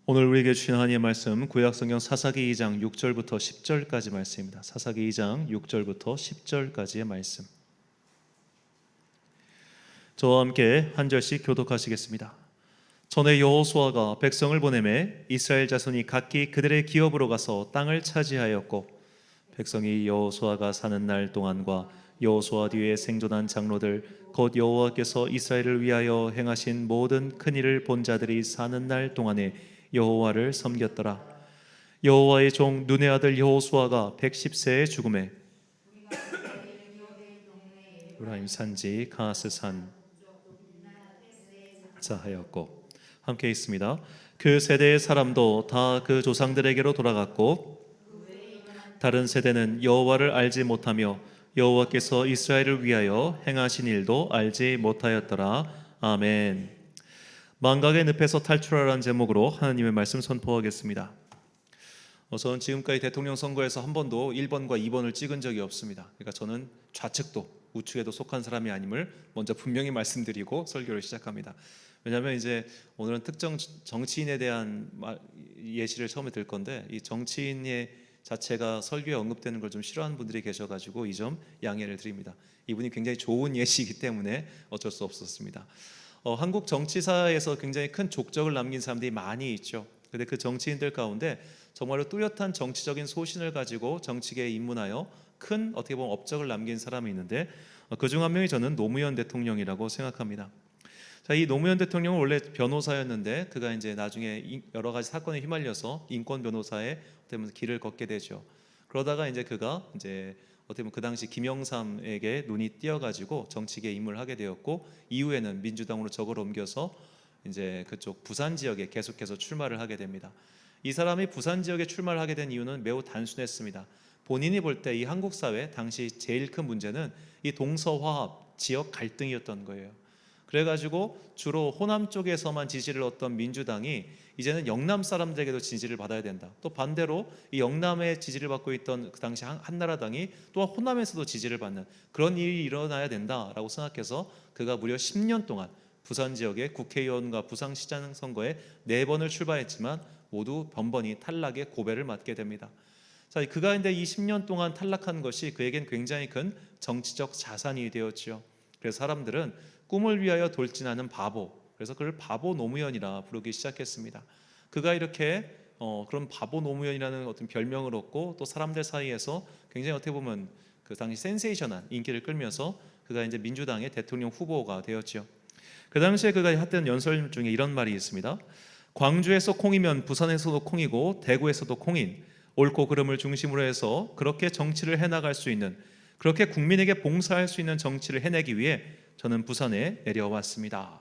오늘 우리에게 주신 하나님의 말씀 구약성경 사사기 2장 6절부터 10절까지 말씀입니다. 사사기 2장 6절부터 10절까지의 말씀. 저와 함께 한 절씩 교독하시겠습니다. 전에 여호수아가 백성을 보내매 이스라엘 자손이 각기 그들의 기업으로 가서 땅을 차지하였고, 백성이 여호수아가 사는 날 동안과 여호수아 뒤에 생존한 장로들 곧 여호와께서 이스라엘을 위하여 행하신 모든 큰 일을 본 자들이 사는 날 동안에 여호와를 섬겼더라. 여호와의 종 눈의 아들 여호수아가 110세에 죽음에 에브라임 산지 가스산 자하였고, 함께 있습니다. 그 세대의 사람도 다 그 조상들에게로 돌아갔고, 다른 세대는 여호와를 알지 못하며 여호와께서 이스라엘을 위하여 행하신 일도 알지 못하였더라. 아멘. 망각의 늪에서 탈출하라는 제목으로 하나님의 말씀 선포하겠습니다. 저는 지금까지 대통령 선거에서 한 번도 1번과 2번을 찍은 적이 없습니다. 그러니까 저는 좌측도 우측에도 속한 사람이 아님을 먼저 분명히 말씀드리고 설교를 시작합니다. 왜냐하면 이제 오늘은 특정 정치인에 대한 예시를 처음에 들 건데, 이 정치인의 자체가 설교에 언급되는 걸 좀 싫어하는 분들이 계셔가지고 이 점 양해를 드립니다. 이분이 굉장히 좋은 예시이기 때문에 어쩔 수 없었습니다. 한국 정치사에서 굉장히 큰 족적을 남긴 사람들이 많이 있죠. 근데 그 정치인들 가운데 정말로 뚜렷한 정치적인 소신을 가지고 정치계에 입문하여 큰 어떻게 보면 업적을 남긴 사람이 있는데, 그중 한 명이 저는 노무현 대통령이라고 생각합니다. 자, 이 노무현 대통령은 원래 변호사였는데 그가 이제 나중에 여러 가지 사건에 휘말려서 인권 변호사의 길을 걷게 되죠. 그러다가 이제 그가 이제 어떻게 보면 그 당시 김영삼에게 눈이 띄어가지고 정치계에 입문을 하게 되었고, 이후에는 민주당으로 적을 옮겨서 이제 그쪽 부산 지역에 계속해서 출마를 하게 됩니다. 이 사람이 부산 지역에 출마를 하게 된 이유는 매우 단순했습니다. 본인이 볼 때 이 한국 사회 당시 제일 큰 문제는 이 동서화합 지역 갈등이었던 거예요. 그래가지고 주로 호남 쪽에서만 지지를 얻던 민주당이 이제는 영남 사람들에게도 지지를 받아야 된다. 또 반대로 이 영남에 지지를 받고 있던 그 당시 한나라당이 또 호남에서도 지지를 받는 그런 일이 일어나야 된다라고 생각해서 그가 무려 10년 동안 부산 지역의 국회의원과 부산시장 선거에 4번을 출마했지만 모두 번번이 탈락의 고배를 맞게 됩니다. 자, 그가 이제 이 10년 동안 탈락한 것이 그에겐 굉장히 큰 정치적 자산이 되었죠. 그래서 사람들은 꿈을 위하여 돌진하는 바보, 그래서 그를 바보 노무현이라 부르기 시작했습니다. 그가 이렇게 그런 바보 노무현이라는 어떤 별명을 얻고 또 사람들 사이에서 굉장히 어떻게 보면 그 당시 센세이션한 인기를 끌면서 그가 이제 민주당의 대통령 후보가 되었죠. 그 당시에 그가 했던 연설 중에 이런 말이 있습니다. 광주에서 콩이면 부산에서도 콩이고 대구에서도 콩인, 옳고 그름을 중심으로 해서 그렇게 정치를 해나갈 수 있는, 그렇게 국민에게 봉사할 수 있는 정치를 해내기 위해 저는 부산에 내려왔습니다.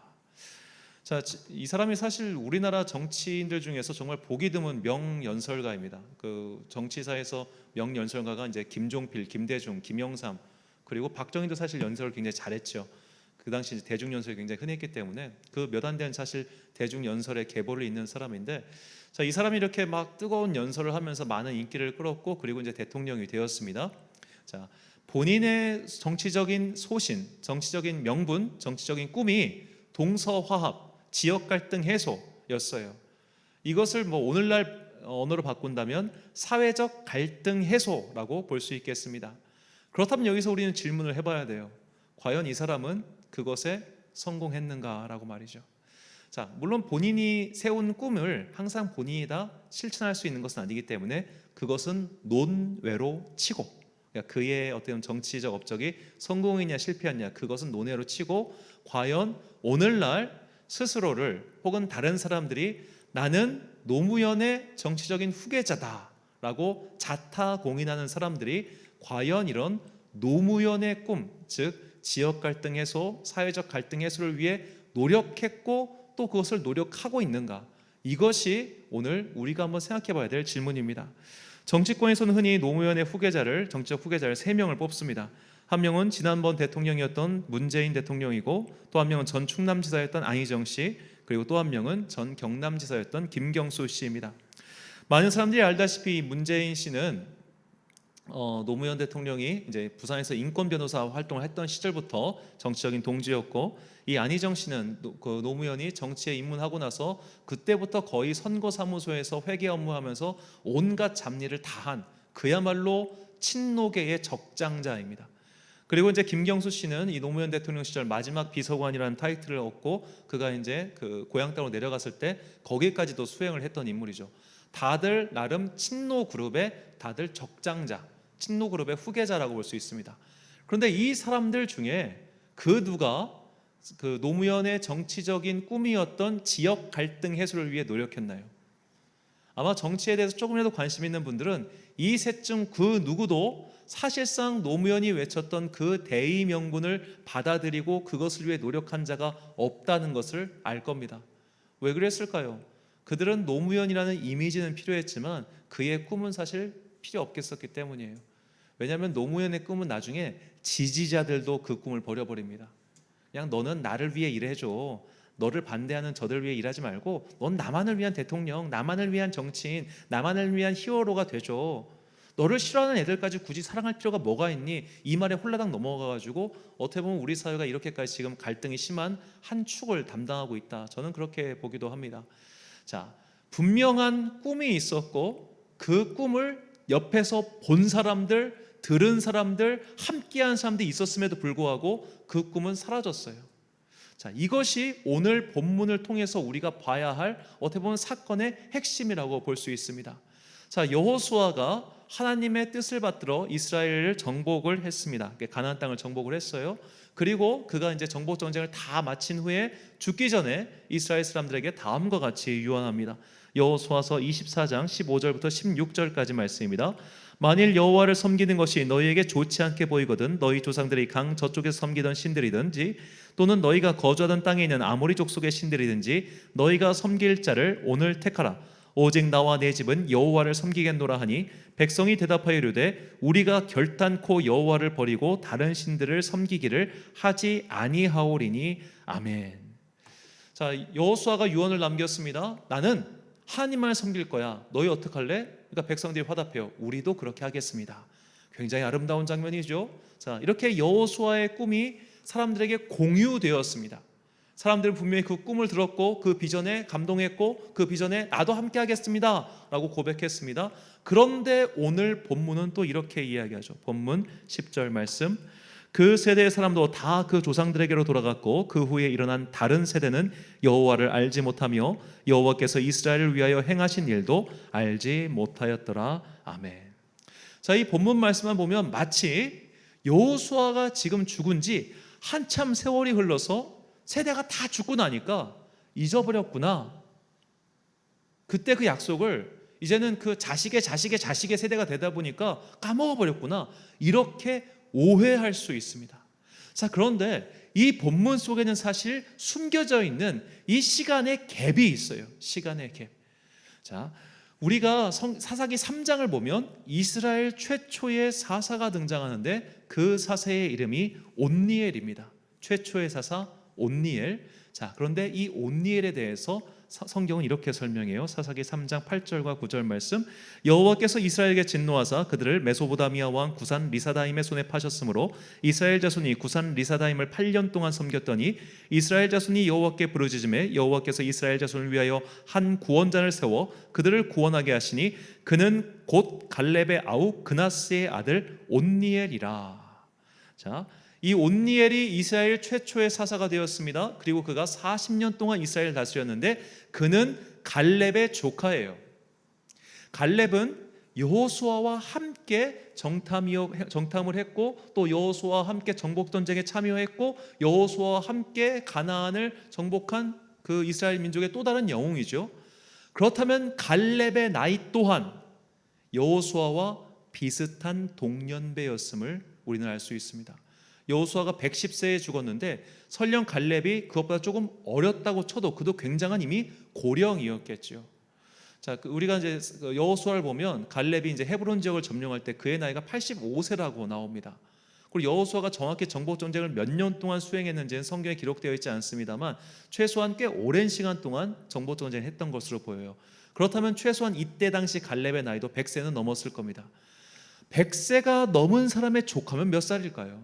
자, 이 사람이 사실 우리나라 정치인들 중에서 정말 보기 드문 명연설가입니다. 그 정치사에서 명연설가가 이제 김종필, 김대중, 김영삼, 그리고 박정희도 사실 연설을 굉장히 잘했죠. 그 당시 대중연설이 굉장히 흔했기 때문에 그 몇 안 된 사실 대중연설의 계보를 잇는 사람인데, 자, 이 사람이 이렇게 막 뜨거운 연설을 하면서 많은 인기를 끌었고, 그리고 이제 대통령이 되었습니다. 자, 본인의 정치적인 소신, 정치적인 명분, 정치적인 꿈이 동서화합, 지역 갈등 해소였어요. 이것을 뭐 오늘날 언어로 바꾼다면 사회적 갈등 해소라고 볼 수 있겠습니다. 그렇다면 여기서 우리는 질문을 해봐야 돼요. 과연 이 사람은 그것에 성공했는가라고 말이죠. 자, 물론 본인이 세운 꿈을 항상 본인이 다 실천할 수 있는 것은 아니기 때문에 그것은 논외로 치고, 그러니까 그의 어떤 정치적 업적이 성공이냐 실패했냐 그것은 논외로 치고, 과연 오늘날 스스로를 혹은 다른 사람들이 나는 노무현의 정치적인 후계자다라고 자타공인하는 사람들이 과연 이런 노무현의 꿈, 즉 지역 갈등 해소, 사회적 갈등 해소를 위해 노력했고 또 그것을 노력하고 있는가, 이것이 오늘 우리가 한번 생각해 봐야 될 질문입니다. 정치권에서는 흔히 노무현의 후계자를, 정치적 후계자를 3명을 뽑습니다. 한 명은 지난번 대통령이었던 문재인 대통령이고, 또 한 명은 전 충남지사였던 안희정 씨, 그리고 또 한 명은 전 경남지사였던 김경수 씨입니다. 많은 사람들이 알다시피 문재인 씨는 노무현 대통령이 이제 부산에서 인권 변호사 활동을 했던 시절부터 정치적인 동지였고, 이 안희정 씨는 그 노무현이 정치에 입문하고 나서 그때부터 거의 선거 사무소에서 회계 업무하면서 온갖 잡일을 다한 그야말로 친노계의 적장자입니다. 그리고 이제 김경수 씨는 이 노무현 대통령 시절 마지막 비서관이라는 타이틀을 얻고 그가 이제 그 고향 땅으로 내려갔을 때 거기까지도 수행을 했던 인물이죠. 다들 나름 친노 그룹의 다들 적장자, 친노 그룹의 후계자라고 볼 수 있습니다. 그런데 이 사람들 중에 그 누가 그 노무현의 정치적인 꿈이었던 지역 갈등 해소를 위해 노력했나요? 아마 정치에 대해서 조금이라도 관심 있는 분들은 이 셋 중 그 누구도 사실상 노무현이 외쳤던 그 대의 명분을 받아들이고 그것을 위해 노력한 자가 없다는 것을 알 겁니다. 왜 그랬을까요? 그들은 노무현이라는 이미지는 필요했지만 그의 꿈은 사실 필요 없겠었기 때문이에요. 왜냐하면 노무현의 꿈은 나중에 지지자들도 그 꿈을 버려버립니다. 그냥 너는 나를 위해 일해줘, 너를 반대하는 저들 위해 일하지 말고 넌 나만을 위한 대통령, 나만을 위한 정치인, 나만을 위한 히어로가 되줘. 너를 싫어하는 애들까지 굳이 사랑할 필요가 뭐가 있니? 이 말에 홀라당 넘어가가지고 어떻게 보면 우리 사회가 이렇게까지 지금 갈등이 심한 한 축을 담당하고 있다. 저는 그렇게 보기도 합니다. 자, 분명한 꿈이 있었고 그 꿈을 옆에서 본 사람들, 들은 사람들, 함께한 사람들이 있었음에도 불구하고 그 꿈은 사라졌어요. 자, 이것이 오늘 본문을 통해서 우리가 봐야 할 어떻게 보면 사건의 핵심이라고 볼 수 있습니다. 자, 여호수아가 하나님의 뜻을 받들어 이스라엘을 정복을 했습니다. 가나안 땅을 정복을 했어요. 그리고 그가 이제 정복 전쟁을 다 마친 후에 죽기 전에 이스라엘 사람들에게 다음과 같이 유언합니다. 여호수아서 24장 15절부터 16절까지 말씀입니다. 만일 여호와를 섬기는 것이 너희에게 좋지 않게 보이거든 너희 조상들이 강 저쪽에서 섬기던 신들이든지 또는 너희가 거주하던 땅에 있는 아모리 족속의 신들이든지 너희가 섬길 자를 오늘 택하라. 오직 나와 내 집은 여호와를 섬기겠노라 하니 백성이 대답하여 이르되 우리가 결단코 여호와를 버리고 다른 신들을 섬기기를 하지 아니하오리니 아멘. 자, 여호수아가 유언을 남겼습니다. 나는 하나님만 섬길 거야. 너희 어떡할래? 그러니까 백성들이 화답해요. 우리도 그렇게 하겠습니다. 굉장히 아름다운 장면이죠. 자, 이렇게 여호수아의 꿈이 사람들에게 공유되었습니다. 사람들은 분명히 그 꿈을 들었고 그 비전에 감동했고 그 비전에 나도 함께 하겠습니다 라고 고백했습니다. 그런데 오늘 본문은 또 이렇게 이야기하죠. 본문 10절 말씀, 그 세대의 사람도 다 그 조상들에게로 돌아갔고 그 후에 일어난 다른 세대는 여호와를 알지 못하며 여호와께서 이스라엘을 위하여 행하신 일도 알지 못하였더라. 아멘. 자, 이 본문 말씀만 보면 마치 여호수아가 지금 죽은 지 한참 세월이 흘러서 세대가 다 죽고 나니까 잊어버렸구나. 그때 그 약속을 이제는 그 자식의 자식의 자식의 세대가 되다 보니까 까먹어버렸구나. 이렇게 오해할 수 있습니다. 자, 그런데 이 본문 속에는 사실 숨겨져 있는 이 시간의 갭이 있어요. 시간의 갭. 자, 우리가 사사기 3장을 보면 이스라엘 최초의 사사가 등장하는데 그 사사의 이름이 온니엘입니다. 최초의 사사 온니엘. 자, 그런데 이 온니엘에 대해서 성경은 이렇게 설명해요. 사사기 3장 8절과 9절 말씀, 여호와께서 이스라엘에게 진노하사 그들을 메소보다미아 왕 구산 리사다임의 손에 파셨으므로 이스라엘 자손이 구산 리사다임을 8년 동안 섬겼더니 이스라엘 자손이 여호와께 부르짖음에 여호와께서 이스라엘 자손을 위하여 한 구원자를 세워 그들을 구원하게 하시니 그는 곧 갈렙의 아우 그나스의 아들 온니엘이라. 자, 이 온니엘이 이스라엘 최초의 사사가 되었습니다. 그리고 그가 40년 동안 이스라엘을 다스렸는데 그는 갈렙의 조카예요. 갈렙은 여호수아와 함께 정탐을 했고 또 여호수아와 함께 정복전쟁에 참여했고 여호수아와 함께 가나안을 정복한 그 이스라엘 민족의 또 다른 영웅이죠. 그렇다면 갈렙의 나이 또한 여호수아와 비슷한 동년배였음을 우리는 알 수 있습니다. 여호수아가 110세에 죽었는데 설령 갈렙이 그것보다 조금 어렸다고 쳐도 그도 굉장한 이미 고령이었겠죠. 자, 우리가 이제 여호수아를 보면 갈렙이 이제 헤브론 지역을 점령할 때 그의 나이가 85세라고 나옵니다. 그리고 여호수아가 정확히 정복 전쟁을 몇 년 동안 수행했는지는 성경에 기록되어 있지 않습니다만 최소한 꽤 오랜 시간 동안 정복 전쟁을 했던 것으로 보여요. 그렇다면 최소한 이때 당시 갈렙의 나이도 100세는 넘었을 겁니다. 100세가 넘은 사람의 조카면 몇 살일까요?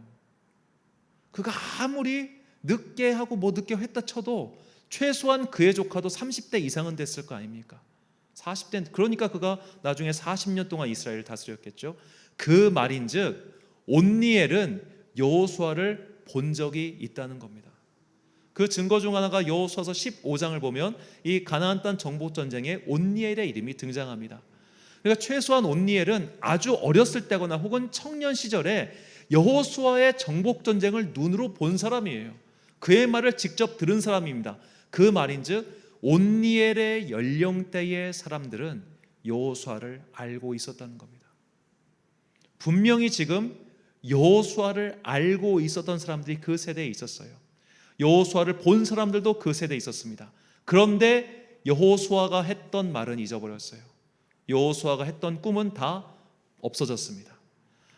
그가 아무리 늦게 하고 뭐 늦게 했다 쳐도 최소한 그의 조카도 30대 이상은 됐을 거 아닙니까? 40대, 그러니까 그가 나중에 40년 동안 이스라엘을 다스렸겠죠. 그 말인즉 온니엘은 여호수아를 본 적이 있다는 겁니다. 그 증거 중 하나가 여호수아서 15장을 보면 이 가나안 땅 정복 전쟁에 온니엘의 이름이 등장합니다. 그러니까 최소한 온니엘은 아주 어렸을 때거나 혹은 청년 시절에 여호수아의 정복 전쟁을 눈으로 본 사람이에요. 그의 말을 직접 들은 사람입니다. 그 말인즉 온니엘의 연령대의 사람들은 여호수아를 알고 있었다는 겁니다. 분명히 지금 여호수아를 알고 있었던 사람들이 그 세대에 있었어요. 여호수아를 본 사람들도 그 세대에 있었습니다. 그런데 여호수아가 했던 말은 잊어버렸어요. 여호수아가 했던 꿈은 다 없어졌습니다.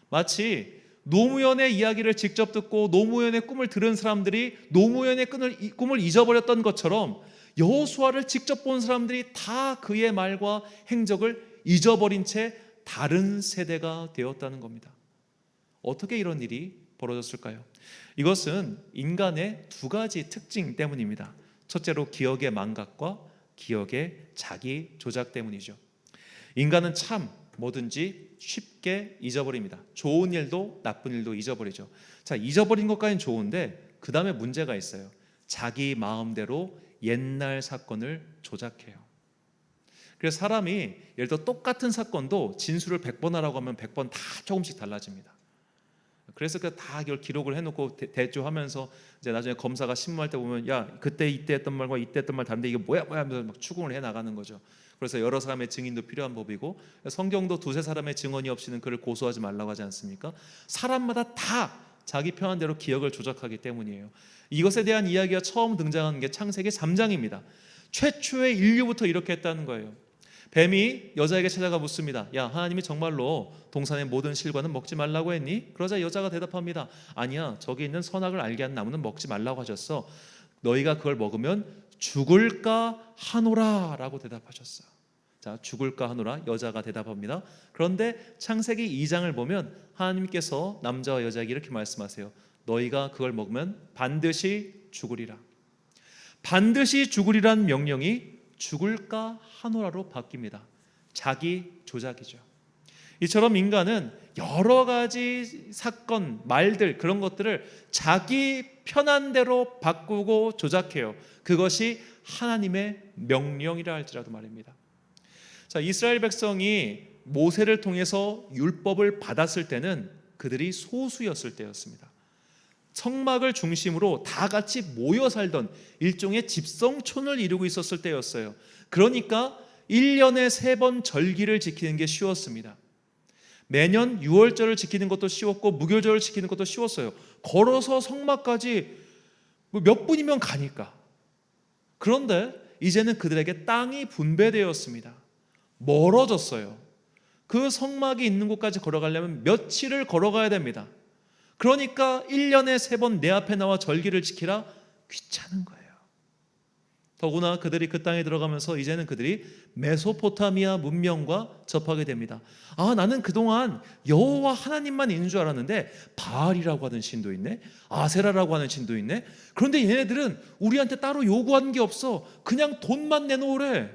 마치 노무현의 이야기를 직접 듣고 노무현의 꿈을 들은 사람들이 노무현의 꿈을 잊어버렸던 것처럼 여호수아를 직접 본 사람들이 다 그의 말과 행적을 잊어버린 채 다른 세대가 되었다는 겁니다. 어떻게 이런 일이 벌어졌을까요? 이것은 인간의 두 가지 특징 때문입니다. 첫째로 기억의 망각과 기억의 자기 조작 때문이죠. 인간은 참 뭐든지 쉽게 잊어버립니다. 좋은 일도 나쁜 일도 잊어버리죠. 자, 잊어버린 것까지는 좋은데 그 다음에 문제가 있어요. 자기 마음대로 옛날 사건을 조작해요. 그래서 사람이 예를 들어 똑같은 사건도 진술을 100번 하라고 하면 100번 다 조금씩 달라집니다. 그래서 다 이걸 기록을 해놓고 대조하면서 이제 나중에 검사가 신문할 때 보면 야 그때 이때 했던 말과 이때 했던 말 다른데 이게 뭐야 하면서 막 추궁을 해 나가는 거죠. 그래서 여러 사람의 증인도 필요한 법이고 성경도 두세 사람의 증언이 없이는 그를 고소하지 말라고 하지 않습니까? 사람마다 다 자기 편한 대로 기억을 조작하기 때문이에요. 이것에 대한 이야기가 처음 등장하는 게 창세기 3장입니다. 최초의 인류부터 이렇게 했다는 거예요. 뱀이 여자에게 찾아가 묻습니다. 야, 하나님이 정말로 동산의 모든 실과는 먹지 말라고 했니? 그러자 여자가 대답합니다. 아니야, 저기 있는 선악을 알게 하는 나무는 먹지 말라고 하셨어. 너희가 그걸 먹으면 죽을까 하노라 라고 대답하셨어요. 자, 죽을까 하노라 여자가 대답합니다. 그런데 창세기 2장을 보면 하나님께서 남자와 여자에게 이렇게 말씀하세요. 너희가 그걸 먹으면 반드시 죽으리라. 반드시 죽으리란 명령이 죽을까 하노라로 바뀝니다. 자기 조작이죠. 이처럼 인간은 여러 가지 사건, 말들 그런 것들을 자기 편한 대로 바꾸고 조작해요. 그것이 하나님의 명령이라 할지라도 말입니다. 자, 이스라엘 백성이 모세를 통해서 율법을 받았을 때는 그들이 소수였을 때였습니다. 성막을 중심으로 다 같이 모여 살던 일종의 집성촌을 이루고 있었을 때였어요. 그러니까 1년에 3번 절기를 지키는 게 쉬웠습니다. 매년 6월절을 지키는 것도 쉬웠고 무교절을 지키는 것도 쉬웠어요. 걸어서 성막까지 몇 분이면 가니까. 그런데 이제는 그들에게 땅이 분배되었습니다. 멀어졌어요. 그 성막이 있는 곳까지 걸어가려면 며칠을 걸어가야 됩니다. 그러니까 1년에 3번 내 앞에 나와 절기를 지키라 귀찮은 거예요. 더구나 그들이 그 땅에 들어가면서 이제는 그들이 메소포타미아 문명과 접하게 됩니다. 아, 나는 그동안 여호와 하나님만 있는 줄 알았는데 바알이라고 하는 신도 있네, 아세라라고 하는 신도 있네. 그런데 얘네들은 우리한테 따로 요구하는 게 없어. 그냥 돈만 내놓으래.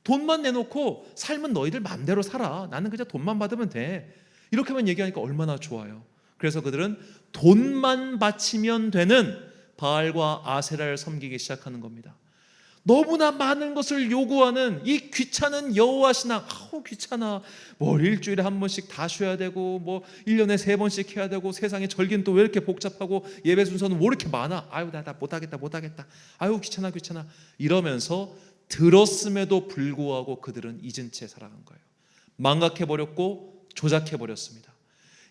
돈만 내놓고 삶은 너희들 맘대로 살아. 나는 그냥 돈만 받으면 돼. 이렇게만 얘기하니까 얼마나 좋아요. 그래서 그들은 돈만 바치면 되는 바알과 아세라를 섬기기 시작하는 겁니다. 너무나 많은 것을 요구하는 이 귀찮은 여호와 신앙. 아우 귀찮아. 뭘 일주일에 한 번씩 다 쉬어야 되고 뭐 1년에 3번씩 해야 되고 세상에 절기는 또 왜 이렇게 복잡하고 예배 순서는 왜 이렇게 많아. 아유 나 못하겠다. 아유 귀찮아. 이러면서 들었음에도 불구하고 그들은 잊은 채 살아간 거예요. 망각해버렸고 조작해버렸습니다.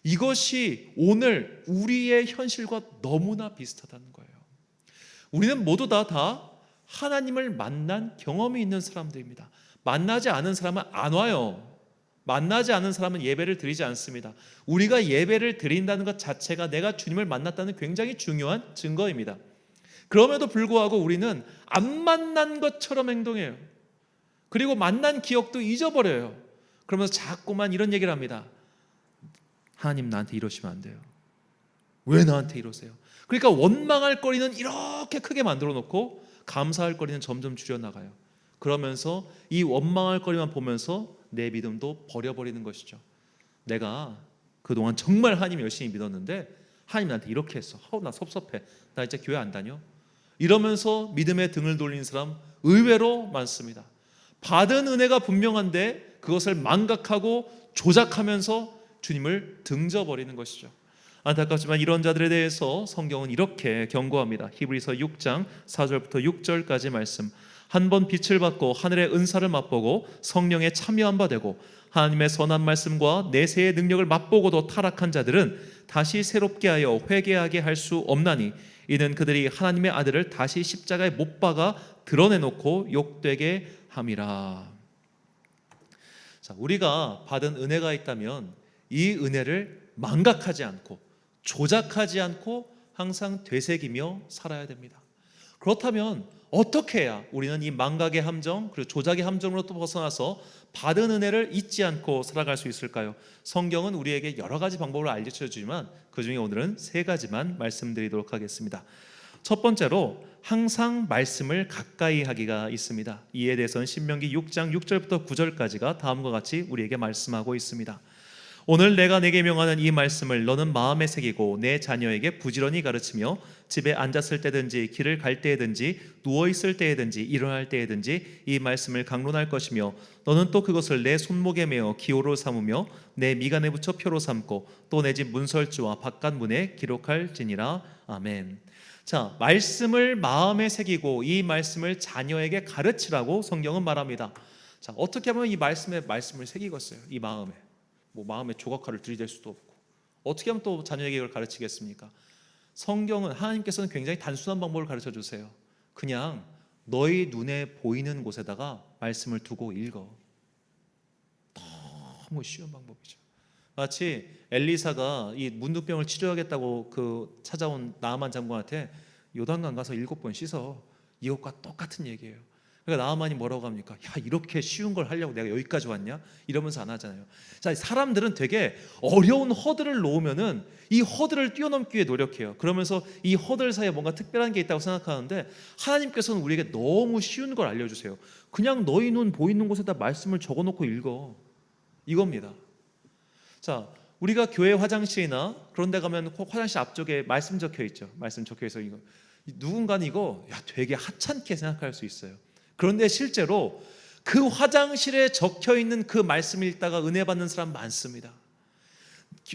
이것이 오늘 우리의 현실과 너무나 비슷하다는 거예요. 우리는 모두 다 하나님을 만난 경험이 있는 사람들입니다. 만나지 않은 사람은 안 와요. 만나지 않은 사람은 예배를 드리지 않습니다. 우리가 예배를 드린다는 것 자체가 내가 주님을 만났다는 굉장히 중요한 증거입니다. 그럼에도 불구하고 우리는 안 만난 것처럼 행동해요. 그리고 만난 기억도 잊어버려요. 그러면서 자꾸만 이런 얘기를 합니다. 하나님 나한테 이러시면 안 돼요. 왜 나한테 이러세요? 그러니까 원망할 거리는 이렇게 크게 만들어 놓고 감사할 거리는 점점 줄여나가요. 그러면서 이 원망할 거리만 보면서 내 믿음도 버려버리는 것이죠. 내가 그동안 정말 하나님 열심히 믿었는데 하나님 나한테 이렇게 했어. 나 섭섭해. 나 이제 교회 안 다녀. 이러면서 믿음의 등을 돌리는 사람 의외로 많습니다. 받은 은혜가 분명한데 그것을 망각하고 조작하면서 주님을 등져버리는 것이죠. 안타깝지만 이런 자들에 대해서 성경은 이렇게 경고합니다. 히브리서 6장 4절부터 6절까지 말씀. 한번 빛을 받고 하늘의 은사를 맛보고 성령에 참여한 바 되고 하나님의 선한 말씀과 내세의 능력을 맛보고도 타락한 자들은 다시 새롭게 하여 회개하게 할 수 없나니 이는 그들이 하나님의 아들을 다시 십자가에 못 박아 드러내놓고 욕되게 함이라. 자, 우리가 받은 은혜가 있다면 이 은혜를 망각하지 않고 조작하지 않고 항상 되새기며 살아야 됩니다. 그렇다면 어떻게 해야 우리는 이 망각의 함정 그리고 조작의 함정으로부터 벗어나서 받은 은혜를 잊지 않고 살아갈 수 있을까요? 성경은 우리에게 여러 가지 방법을 알려주지만 그 중에 오늘은 3가지만 말씀드리도록 하겠습니다. 첫 번째로 항상 말씀을 가까이 하기가 있습니다. 이에 대해서는 신명기 6장 6절부터 9절까지가 다음과 같이 우리에게 말씀하고 있습니다. 오늘 내가 내게 명하는 이 말씀을 너는 마음에 새기고 내 자녀에게 부지런히 가르치며 집에 앉았을 때든지 길을 갈 때든지 누워있을 때든지 일어날 때든지 이 말씀을 강론할 것이며 너는 또 그것을 내 손목에 메어 기호로 삼으며 내 미간에 붙여 표로 삼고 또 내 집 문설주와 바깥문에 기록할지니라. 아멘. 자, 말씀을 마음에 새기고 이 말씀을 자녀에게 가르치라고 성경은 말합니다. 자, 어떻게 하면 이 말씀을 새기겠어요? 이 마음에. 마음에 조각칼을 들이댈 수도 없고 어떻게 하면 또 자녀에게 이걸 가르치겠습니까? 성경은 하나님께서는 굉장히 단순한 방법을 가르쳐 주세요. 그냥 너희 눈에 보이는 곳에다가 말씀을 두고 읽어. 너무 쉬운 방법이죠. 마치 엘리사가 이 문둥병을 치료하겠다고 찾아온 나아만 장군한테 요단강 가서 7번 씻어. 이것과 똑같은 얘기예요. 그러니까 나아만이 뭐라고 합니까? 야, 이렇게 쉬운 걸 하려고 내가 여기까지 왔냐? 이러면서 안 하잖아요. 자, 사람들은 되게 어려운 허들을 놓으면은 이 허들을 뛰어넘기 위해 노력해요. 그러면서 이 허들 사이에 뭔가 특별한 게 있다고 생각하는데 하나님께서는 우리에게 너무 쉬운 걸 알려주세요. 그냥 너희 눈 보이는 곳에다 말씀을 적어놓고 읽어. 이겁니다. 자, 우리가 교회 화장실이나 그런 데 가면 화장실 앞쪽에 말씀 적혀 있죠. 말씀 적혀 있어. 이거 누군가는 이거 되게 하찮게 생각할 수 있어요. 그런데 실제로 그 화장실에 적혀 있는 그 말씀 읽다가 은혜 받는 사람 많습니다.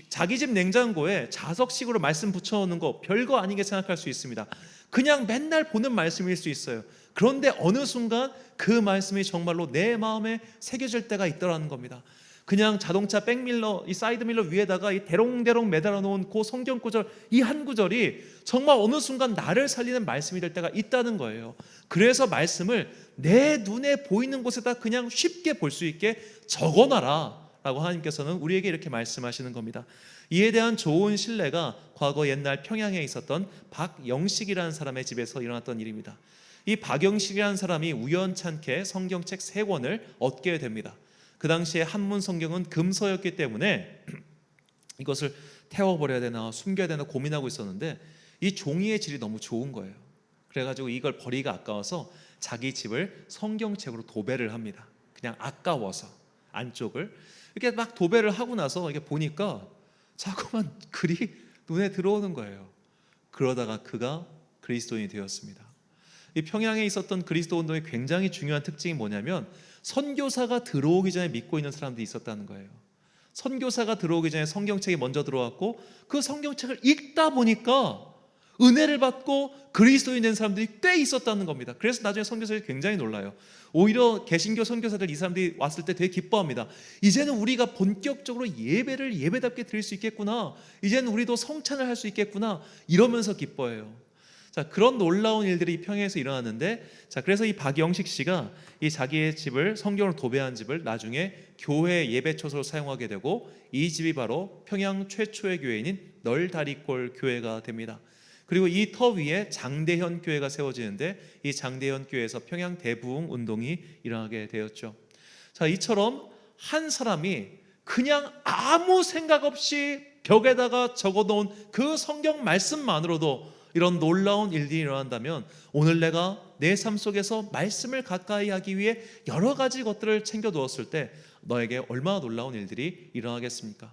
자기 집 냉장고에 자석식으로 말씀 붙여놓는 거 별거 아니게 생각할 수 있습니다. 그냥 맨날 보는 말씀일 수 있어요. 그런데 어느 순간 그 말씀이 정말로 내 마음에 새겨질 때가 있더라는 겁니다. 그냥 자동차 백밀러, 이 사이드밀러 위에다가 이 대롱대롱 매달아 놓은 그 성경 구절, 이 한 구절이 정말 어느 순간 나를 살리는 말씀이 될 때가 있다는 거예요. 그래서 말씀을 내 눈에 보이는 곳에다 그냥 쉽게 볼 수 있게 적어놔라 라고 하나님께서는 우리에게 이렇게 말씀하시는 겁니다. 이에 대한 좋은 신뢰가 과거 옛날 평양에 있었던 박영식이라는 사람의 집에서 일어났던 일입니다. 이 박영식이라는 사람이 우연찮게 성경책 3권을 얻게 됩니다. 그 당시에 한문 성경은 금서였기 때문에 이것을 태워버려야 되나 숨겨야 되나 고민하고 있었는데 이 종이의 질이 너무 좋은 거예요. 그래가지고 이걸 버리기가 아까워서 자기 집을 성경책으로 도배를 합니다. 그냥 아까워서 안쪽을 이렇게 막 도배를 하고 나서 이게 보니까 자꾸만 글이 눈에 들어오는 거예요. 그러다가 그가 그리스도인이 되었습니다. 이 평양에 있었던 그리스도 운동의 굉장히 중요한 특징이 뭐냐면 선교사가 들어오기 전에 믿고 있는 사람들이 있었다는 거예요. 선교사가 들어오기 전에 성경책이 먼저 들어왔고 그 성경책을 읽다 보니까 은혜를 받고 그리스도인 된 사람들이 꽤 있었다는 겁니다. 그래서 나중에 선교사들이 굉장히 놀라요. 오히려 개신교 선교사들 이 사람들이 왔을 때 되게 기뻐합니다. 이제는 우리가 본격적으로 예배를 예배답게 드릴 수 있겠구나. 이제는 우리도 성찬을 할 수 있겠구나. 이러면서 기뻐해요. 자, 그런 놀라운 일들이 평양에서 일어났는데, 자, 그래서 이 박영식 씨가 이 자기의 집을 성경으로 도배한 집을 나중에 교회 예배처소로 사용하게 되고 이 집이 바로 평양 최초의 교회인 널다리골 교회가 됩니다. 그리고 이 터 위에 장대현 교회가 세워지는데 이 장대현 교회에서 평양 대부흥 운동이 일어나게 되었죠. 자, 이처럼 한 사람이 그냥 아무 생각 없이 벽에다가 적어놓은 그 성경 말씀만으로도 이런 놀라운 일들이 일어난다면 오늘 내가 내 삶 속에서 말씀을 가까이 하기 위해 여러 가지 것들을 챙겨두었을 때 너에게 얼마나 놀라운 일들이 일어나겠습니까?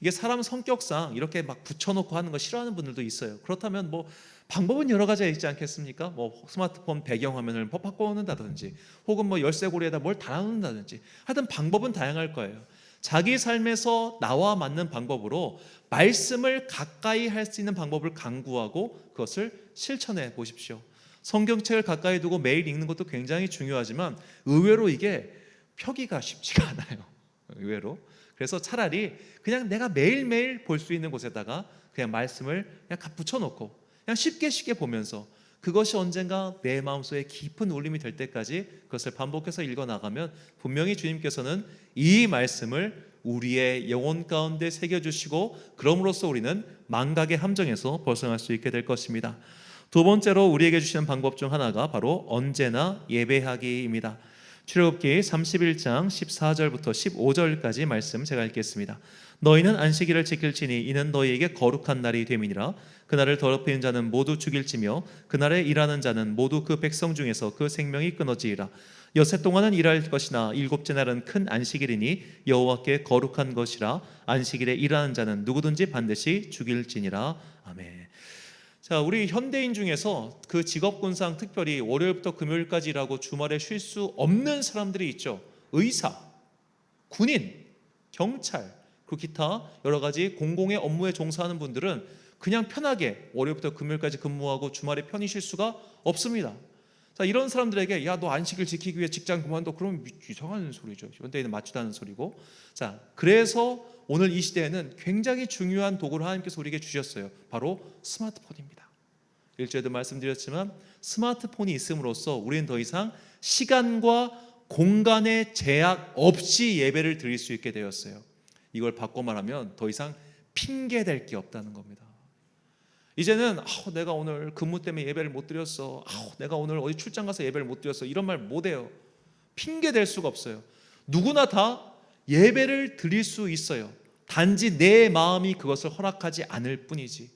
이게 사람 성격상 이렇게 막 붙여놓고 하는 거 싫어하는 분들도 있어요. 그렇다면 뭐 방법은 여러 가지가 있지 않겠습니까? 뭐 스마트폰 배경화면을 바꿔놓는다든지 혹은 뭐 열쇠고리에다 뭘 달아놓는다든지 하여튼 방법은 다양할 거예요. 자기 삶에서 나와 맞는 방법으로 말씀을 가까이 할 수 있는 방법을 강구하고 그것을 실천해 보십시오. 성경책을 가까이 두고 매일 읽는 것도 굉장히 중요하지만 의외로 이게 펴기가 쉽지가 않아요. 의외로. 그래서 차라리 그냥 내가 매일매일 볼 수 있는 곳에다가 그냥 말씀을 그냥 붙여놓고 그냥 쉽게 보면서 그것이 언젠가 내 마음속에 깊은 울림이 될 때까지 그것을 반복해서 읽어나가면 분명히 주님께서는 이 말씀을 우리의 영혼 가운데 새겨주시고 그럼으로써 우리는 망각의 함정에서 벗어날 수 있게 될 것입니다. 두 번째로 우리에게 주시는 방법 중 하나가 바로 언제나 예배하기입니다. 출애굽기 31장 14절부터 15절까지 말씀 제가 읽겠습니다. 너희는 안식일을 지킬지니 이는 너희에게 거룩한 날이 됨이니라. 그날을 더럽히는 자는 모두 죽일지며 그날에 일하는 자는 모두 그 백성 중에서 그 생명이 끊어지리라. 여세 동안은 일할 것이나 일곱째 날은 큰 안식일이니 여호와께 거룩한 것이라. 안식일에 일하는 자는 누구든지 반드시 죽일지니라. 아멘. 자, 우리 현대인 중에서 그 직업군상 특별히 월요일부터 금요일까지 일하고 주말에 쉴 수 없는 사람들이 있죠. 의사, 군인, 경찰, 그 기타 여러 가지 공공의 업무에 종사하는 분들은 그냥 편하게 월요일부터 금요일까지 근무하고 주말에 편히 쉴 수가 없습니다. 자, 이런 사람들에게 야, 너 안식일 지키기 위해 직장 그만둬. 그러면 이상한 소리죠. 현대인은 맞추다는 소리고. 자, 그래서 오늘 이 시대에는 굉장히 중요한 도구를 하나님께서 우리에게 주셨어요. 바로 스마트폰입니다. 일주일에도 말씀드렸지만 스마트폰이 있음으로써 우리는 더 이상 시간과 공간의 제약 없이 예배를 드릴 수 있게 되었어요. 이걸 바꿔 말하면 더 이상 핑계 댈 게 없다는 겁니다. 이제는 내가 오늘 근무 때문에 예배를 못 드렸어. 내가 오늘 어디 출장 가서 예배를 못 드렸어. 이런 말 못 해요. 핑계 댈 수가 없어요. 누구나 다 예배를 드릴 수 있어요. 단지 내 마음이 그것을 허락하지 않을 뿐이지.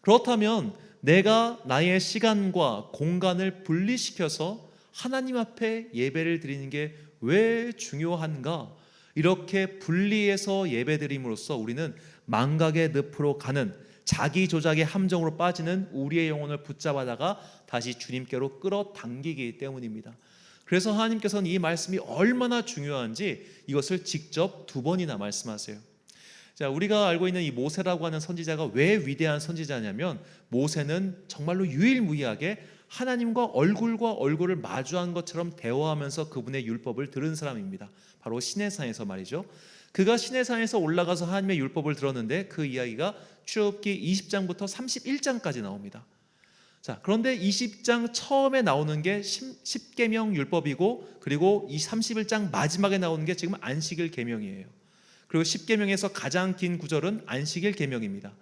그렇다면 내가 나의 시간과 공간을 분리시켜서 하나님 앞에 예배를 드리는 게 왜 중요한가? 이렇게 분리해서 예배드림으로써 우리는 망각의 늪으로 가는 자기 조작의 함정으로 빠지는 우리의 영혼을 붙잡아다가 다시 주님께로 끌어당기기 때문입니다. 그래서 하나님께서는 이 말씀이 얼마나 중요한지 이것을 직접 2번이나 말씀하세요. 자, 우리가 알고 있는 이 모세라고 하는 선지자가 왜 위대한 선지자냐면 모세는 정말로 유일무이하게 하나님과 얼굴과 얼굴을 마주한 것처럼 대화하면서 그분의 율법을 들은 사람입니다. 바로 시내산에서 말이죠. 그가 시내산에서 올라가서 하나님의 율법을 들었는데 그 이야기가 출애굽기 20장부터 31장까지 나옵니다. 자, 그런데 20장 처음에 나오는 게 10계명 율법이고 그리고 이 31장 마지막에 나오는 게 지금 안식일 계명이에요. 그리고 10계명에서 가장 긴 구절은 안식일 계명입니다.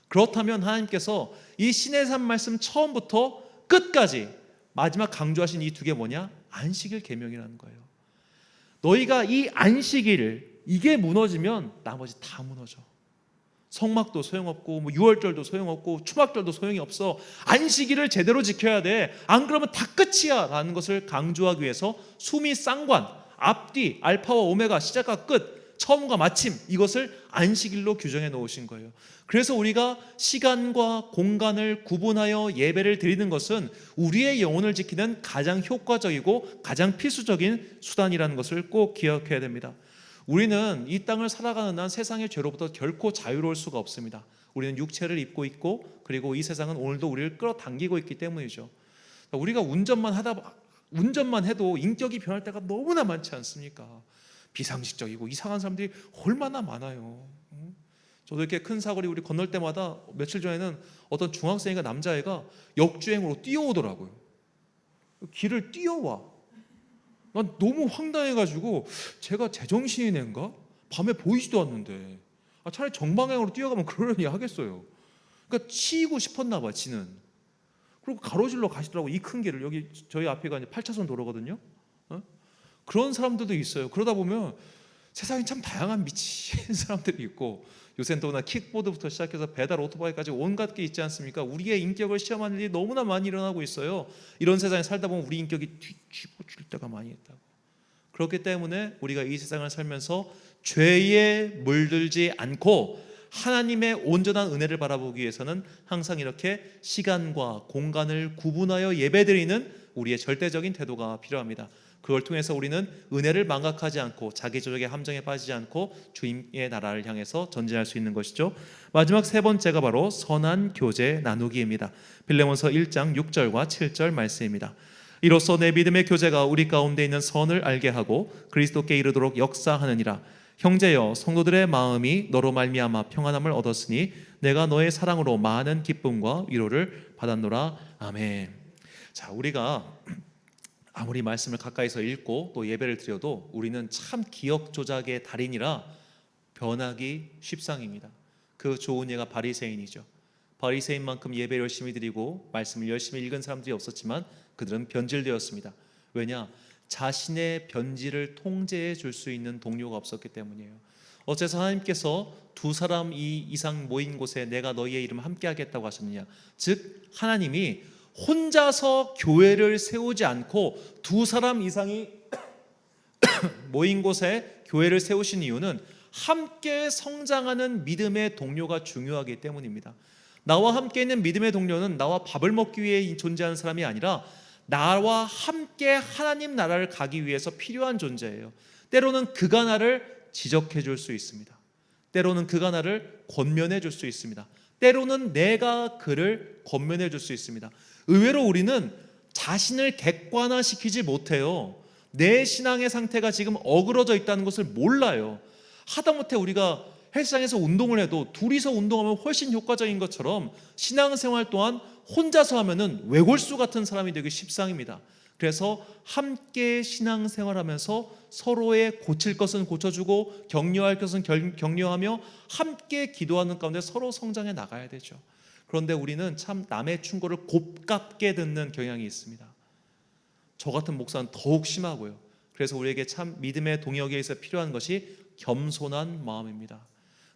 그렇다면 하나님께서 이 시내산 말씀 처음부터 끝까지 마지막 강조하신 이 2개 뭐냐? 안식일 계명이라는 거예요. 너희가 이 안식일 이게 무너지면 나머지 다 무너져. 성막도 소용없고 뭐 유월절도 소용없고 추박절도 소용이 없어. 안식일을 제대로 지켜야 돼. 안 그러면 다 끝이야 라는 것을 강조하기 위해서 수미 쌍관, 앞뒤, 알파와 오메가, 시작과 끝, 처음과 마침 이것을 안식일로 규정해 놓으신 거예요. 그래서 우리가 시간과 공간을 구분하여 예배를 드리는 것은 우리의 영혼을 지키는 가장 효과적이고 가장 필수적인 수단이라는 것을 꼭 기억해야 됩니다. 우리는 이 땅을 살아가는 한 세상의 죄로부터 결코 자유로울 수가 없습니다. 우리는 육체를 입고 있고 그리고 이 세상은 오늘도 우리를 끌어당기고 있기 때문이죠. 우리가 운전만 해도 인격이 변할 때가 너무나 많지 않습니까? 비상식적이고 이상한 사람들이 얼마나 많아요. 저도 이렇게 큰 사거리 우리 건널 때마다 며칠 전에는 어떤 중학생이가 남자애가 역주행으로 뛰어오더라고요. 길을 뛰어와. 난 너무 황당해가지고 제가 제정신이 낸가? 밤에 보이지도 않는데 차라리 정방향으로 뛰어가면 그러려니 하겠어요. 그러니까 치이고 싶었나 봐 지는. 그리고 가로질러 가시더라고. 이 큰 길을. 여기 저희 앞에가 이제 8차선 도로거든요. 그런 사람들도 있어요. 그러다 보면 세상에 참 다양한 미친 사람들이 있고, 요새는 또나 킥보드부터 시작해서 배달 오토바이까지 온갖 게 있지 않습니까? 우리의 인격을 시험하는 일이 너무나 많이 일어나고 있어요. 이런 세상에 살다 보면 우리 인격이 뒤집어질 때가 많이 있다고. 그렇기 때문에 우리가 이 세상을 살면서 죄에 물들지 않고 하나님의 온전한 은혜를 바라보기 위해서는 항상 이렇게 시간과 공간을 구분하여 예배드리는 우리의 절대적인 태도가 필요합니다. 그걸 통해서 우리는 은혜를 망각하지 않고 자기 조작의 함정에 빠지지 않고 주님의 나라를 향해서 전진할 수 있는 것이죠. 마지막 세 번째가 바로 선한 교제 나누기입니다. 빌레몬서 1장 6절과 7절 말씀입니다. 이로써 내 믿음의 교제가 우리 가운데 있는 선을 알게 하고 그리스도께 이르도록 역사하느니라. 형제여, 성도들의 마음이 너로 말미암아 평안함을 얻었으니 내가 너의 사랑으로 많은 기쁨과 위로를 받았노라. 아멘. 자, 우리가 아무리 말씀을 가까이서 읽고 또 예배를 드려도 우리는 참 기억 조작의 달인이라 변하기 쉽상입니다. 그 좋은 예가 바리새인이죠. 바리새인만큼 예배 열심히 드리고 말씀을 열심히 읽은 사람들이 없었지만 그들은 변질되었습니다. 왜냐? 자신의 변질을 통제해 줄 수 있는 동료가 없었기 때문이에요. 어째서 하나님께서 두 사람 이상 모인 곳에 내가 너희의 이름을 함께 하겠다고 하셨느냐? 즉 하나님이 혼자서 교회를 세우지 않고 두 사람 이상이 모인 곳에 교회를 세우신 이유는 함께 성장하는 믿음의 동료가 중요하기 때문입니다. 나와 함께 있는 믿음의 동료는 나와 밥을 먹기 위해 존재하는 사람이 아니라 나와 함께 하나님 나라를 가기 위해서 필요한 존재예요. 때로는 그가 나를 지적해 줄 수 있습니다. 때로는 그가 나를 권면해 줄 수 있습니다. 때로는 내가 그를 권면해 줄 수 있습니다. 의외로 우리는 자신을 객관화시키지 못해요. 내 신앙의 상태가 지금 어그러져 있다는 것을 몰라요. 하다못해 우리가 헬스장에서 운동을 해도 둘이서 운동하면 훨씬 효과적인 것처럼 신앙생활 또한 혼자서 하면은 외골수 같은 사람이 되기 십상입니다. 그래서 함께 신앙생활하면서 서로의 고칠 것은 고쳐주고 격려할 것은 격려하며 함께 기도하는 가운데 서로 성장해 나가야 되죠. 그런데 우리는 참 남의 충고를 곱깝게 듣는 경향이 있습니다. 저 같은 목사는 더욱 심하고요. 그래서 우리에게 참 믿음의 동역에 있어 필요한 것이 겸손한 마음입니다.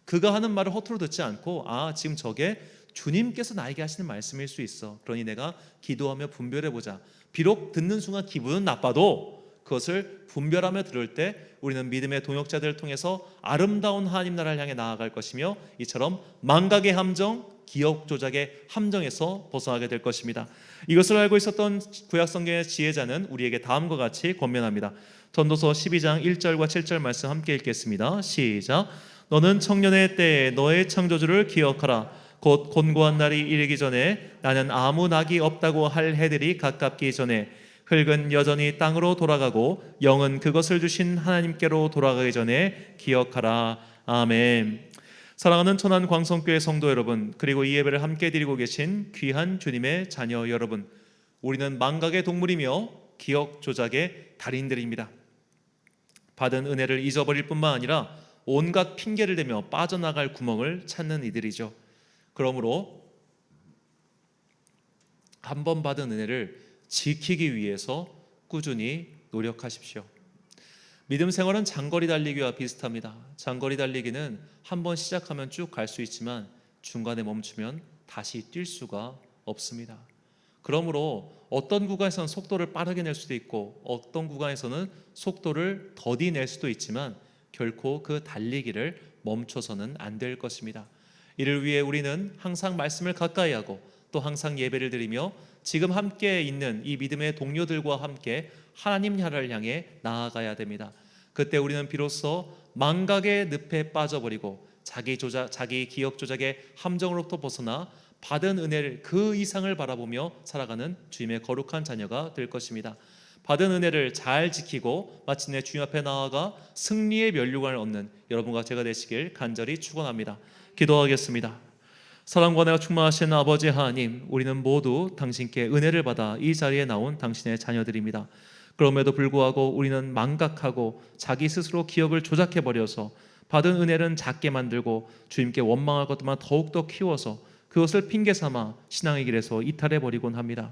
그가 하는 말을 허투루 듣지 않고 지금 저게 주님께서 나에게 하시는 말씀일 수 있어. 그러니 내가 기도하며 분별해보자. 비록 듣는 순간 기분은 나빠도 그것을 분별하며 들을 때 우리는 믿음의 동역자들을 통해서 아름다운 하나님 나라를 향해 나아갈 것이며 이처럼 망각의 함정, 기억 조작의 함정에서 벗어나게 될 것입니다. 이것을 알고 있었던 구약성경의 지혜자는 우리에게 다음과 같이 권면합니다. 전도서 12장 1절과 7절 말씀 함께 읽겠습니다. 시작. 너는 청년의 때에 너의 창조주를 기억하라. 곧 곤고한 날이 이르기 전에 나는 아무 낙이 없다고 할 해들이 가깝기 전에 흙은 여전히 땅으로 돌아가고 영은 그것을 주신 하나님께로 돌아가기 전에 기억하라. 아멘. 사랑하는 천안 광성교회 성도 여러분, 그리고 이 예배를 함께 드리고 계신 귀한 주님의 자녀 여러분, 우리는 망각의 동물이며 기억 조작의 달인들입니다. 받은 은혜를 잊어버릴 뿐만 아니라 온갖 핑계를 대며 빠져나갈 구멍을 찾는 이들이죠. 그러므로 한 번 받은 은혜를 지키기 위해서 꾸준히 노력하십시오. 믿음 생활은 장거리 달리기와 비슷합니다. 장거리 달리기는 한 번 시작하면 쭉 갈 수 있지만 중간에 멈추면 다시 뛸 수가 없습니다. 그러므로 어떤 구간에서는 속도를 빠르게 낼 수도 있고 어떤 구간에서는 속도를 더디 낼 수도 있지만 결코 그 달리기를 멈춰서는 안 될 것입니다. 이를 위해 우리는 항상 말씀을 가까이 하고 또 항상 예배를 드리며 지금 함께 있는 이 믿음의 동료들과 함께 하나님 나라를 향해 나아가야 됩니다. 그때 우리는 비로소 망각의 늪에 빠져버리고 자기 기억 조작의 함정으로부터 벗어나 받은 은혜를 그 이상을 바라보며 살아가는 주님의 거룩한 자녀가 될 것입니다. 받은 은혜를 잘 지키고 마침내 주님 앞에 나아가 승리의 면류관을 얻는 여러분과 제가 되시길 간절히 축원합니다. 기도하겠습니다. 사랑과 은혜가 충만하신 아버지 하나님, 우리는 모두 당신께 은혜를 받아 이 자리에 나온 당신의 자녀들입니다. 그럼에도 불구하고 우리는 망각하고 자기 스스로 기억을 조작해버려서 받은 은혜는 작게 만들고 주님께 원망할 것들만 더욱더 키워서 그것을 핑계삼아 신앙의 길에서 이탈해버리곤 합니다.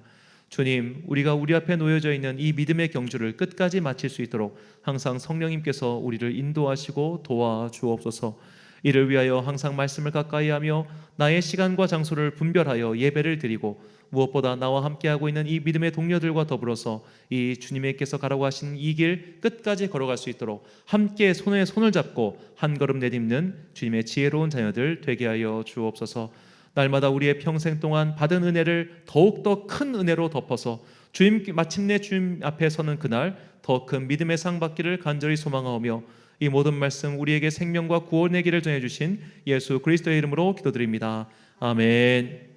주님, 우리가 우리 앞에 놓여져 있는 이 믿음의 경주를 끝까지 마칠 수 있도록 항상 성령님께서 우리를 인도하시고 도와주옵소서. 이를 위하여 항상 말씀을 가까이하며 나의 시간과 장소를 분별하여 예배를 드리고 무엇보다 나와 함께하고 있는 이 믿음의 동료들과 더불어서 이 주님께서 가라고 하신 이 길 끝까지 걸어갈 수 있도록 함께 손에 손을 잡고 한 걸음 내딛는 주님의 지혜로운 자녀들 되게 하여 주옵소서. 날마다 우리의 평생 동안 받은 은혜를 더욱더 큰 은혜로 덮어서 마침내 주님 앞에 서는 그날 더 큰 믿음의 상 받기를 간절히 소망하오며 이 모든 말씀 우리에게 생명과 구원의 길을 전해주신 예수 그리스도의 이름으로 기도드립니다. 아멘.